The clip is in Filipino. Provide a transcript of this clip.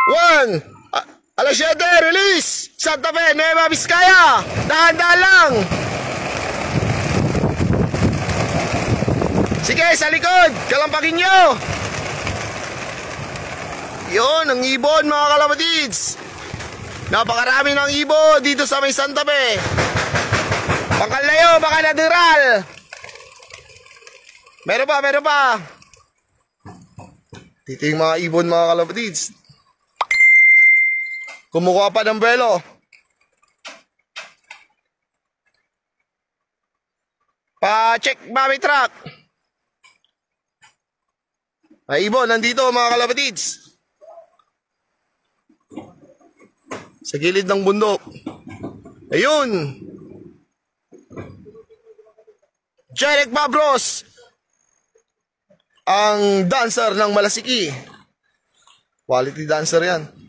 1. Alas 7, release! Santa Fe, Nueva Vizcaya! Dahan-dahan lang! Sige, sa likod! Kalampagin nyo! Yun, ang ibon mga kalapatids! Napakarami ng ibon dito sa may Santa Fe! Pangkalayo, baka natural! Meron pa! Dito yung mga ibon mga kalapatids. Kumukuha pa ng belo. Pa-check mami truck. Ay ibon, nandito mga kalapatids. Sa gilid ng bundok. Ayun. Jarek Babros. Ang dancer ng Malasiki. Quality dancer yan.